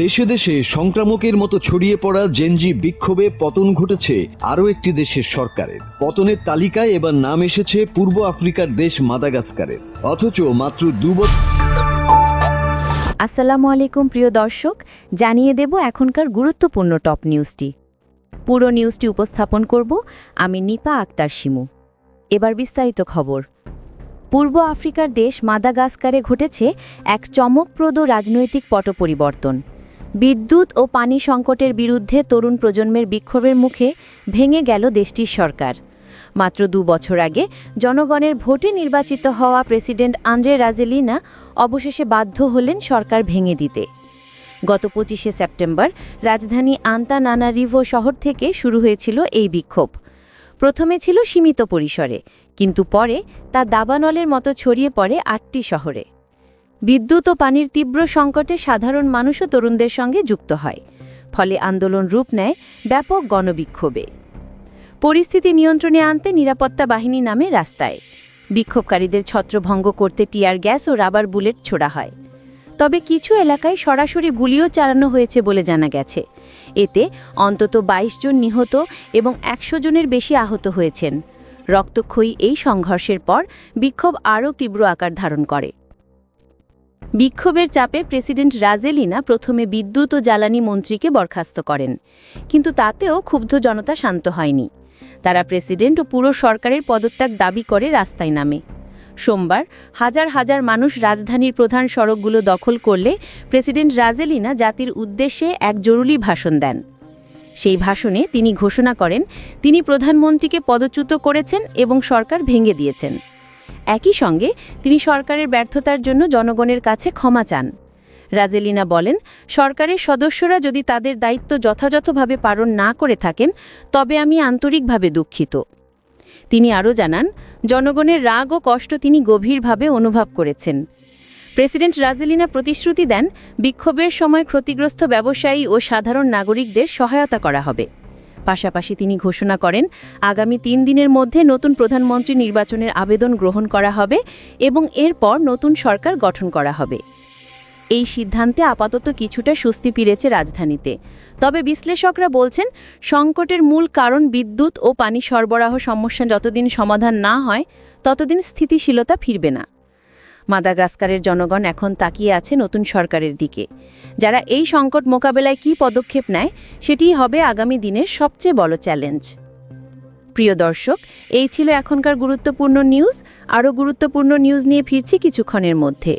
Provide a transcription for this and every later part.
দেশে দেশে সংক্রামকের মতো ছড়িয়ে পড়া জেনজি বিক্ষোভে পতন ঘটেছে আরও একটি দেশের সরকারের। পতনের তালিকায় এবার নাম এসেছে পূর্ব আফ্রিকার দেশ মাদাগাস্কারের। অথচ মাত্র 2 বছর। আসসালামু আলাইকুম প্রিয় দর্শক, জানিয়ে দেব এখনকার গুরুত্বপূর্ণ টপ নিউজটি। পুরো নিউজটি উপস্থাপন করব আমি নিপা আক্তার শিমু। এবার বিস্তারিত খবর। পূর্ব আফ্রিকার দেশ মাদাগাস্কারে ঘটেছে এক চমকপ্রদ রাজনৈতিক পট পরিবর্তন। বিদ্যুৎ ও পানি সংকটের বিরুদ্ধে তরুণ প্রজন্মের বিক্ষোভের মুখে ভেঙে গেল দেশটির সরকার। মাত্র 2 বছর আগে জনগণের ভোটে নির্বাচিত হওয়া প্রেসিডেন্ট আন্দ্রে রাজেলিনা অবশেষে বাধ্য হলেন সরকার ভেঙে দিতে। গত 25শে সেপ্টেম্বর রাজধানী আন্তানানারিভো শহর থেকে শুরু হয়েছিল এই বিক্ষোভ। প্রথমে ছিল সীমিত পরিসরে, কিন্তু পরে তা দাবানলের মতো ছড়িয়ে পড়ে 8টি শহরে। বিদ্যুৎ ও পানির তীব্র সংকটে সাধারণ মানুষও তরুণদের সঙ্গে যুক্ত হয়, ফলে আন্দোলন রূপ নেয় ব্যাপক গণবিক্ষোভে। পরিস্থিতি নিয়ন্ত্রণে আনতে নিরাপত্তা বাহিনী নামে রাস্তায়। বিক্ষোভকারীদের ছত্রভঙ্গ করতে টিয়ার গ্যাস ও রাবার বুলেট ছোড়া হয়। তবে কিছু এলাকায় সরাসরি গুলিও চালানো হয়েছে বলে জানা গেছে। এতে অন্তত 22 জন নিহত এবং 100 জনের বেশি আহত হয়েছেন। রক্তক্ষয়ী এই সংঘর্ষের পর বিক্ষোভ আরও তীব্র আকার ধারণ করে। বিক্ষোভের চাপে প্রেসিডেন্ট রাজেলিনা প্রথমে বিদ্যুৎ ও জ্বালানি মন্ত্রীকে বরখাস্ত করেন, কিন্তু তাতেও ক্ষুব্ধ জনতা শান্ত হয়নি। তারা প্রেসিডেন্ট ও পুরো সরকারের পদত্যাগ দাবি করে রাস্তায় নামে। সোমবার হাজার হাজার মানুষ রাজধানীর প্রধান সড়কগুলো দখল করলে প্রেসিডেন্ট রাজেলিনা জাতির উদ্দেশ্যে এক জরুরি ভাষণ দেন। সেই ভাষণে তিনি ঘোষণা করেন তিনি প্রধানমন্ত্রীকে পদচ্যুত করেছেন এবং সরকার ভেঙে দিয়েছেন। একই সঙ্গে তিনি সরকারের ব্যর্থতার জন্য জনগণের কাছে ক্ষমা চান। রাজেলিনা বলেন, সরকারের সদস্যরা যদি তাদের দায়িত্ব যথাযথভাবে পালন না করে থাকেন তবে আমি আন্তরিকভাবে দুঃখিত। তিনি আরও জানান, জনগণের রাগ ও কষ্ট তিনি গভীরভাবে অনুভব করেছেন। প্রেসিডেন্ট রাজেলিনা প্রতিশ্রুতি দেন বিক্ষোভের সময় ক্ষতিগ্রস্ত ব্যবসায়ী ও সাধারণ নাগরিকদের সহায়তা করা হবে। পাশাপাশি তিনি ঘোষণা করেন আগামী 3 দিনের মধ্যে নতুন প্রধানমন্ত্রী নির্বাচনের আবেদন গ্রহণ করা হবে এবং এরপর নতুন সরকার গঠন করা হবে। এই সিদ্ধান্তে আপাতত কিছুটা স্বস্তি ফিরেছে রাজধানীতে। তবে বিশ্লেষকরা বলছেন সংকটের মূল কারণ বিদ্যুৎ ও পানি সরবরাহ সমস্যা যতদিন সমাধান না হয় ততদিন স্থিতিশীলতা ফিরবে না। মাদাগাস্কারের জনগণ এখন তাকিয়ে আছে নতুন সরকারের দিকে, যারা এই সংকট মোকাবেলায় কী পদক্ষেপ নেয় সেটিই হবে আগামী দিনের সবচেয়ে বড় চ্যালেঞ্জ। প্রিয় দর্শক, এই ছিল এখনকার গুরুত্বপূর্ণ নিউজ। আরও গুরুত্বপূর্ণ নিউজ নিয়ে ফিরছি কিছুক্ষণের মধ্যে।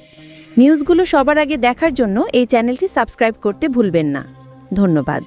নিউজগুলো সবার আগে দেখার জন্য এই চ্যানেলটি সাবস্ক্রাইব করতে ভুলবেন না। ধন্যবাদ।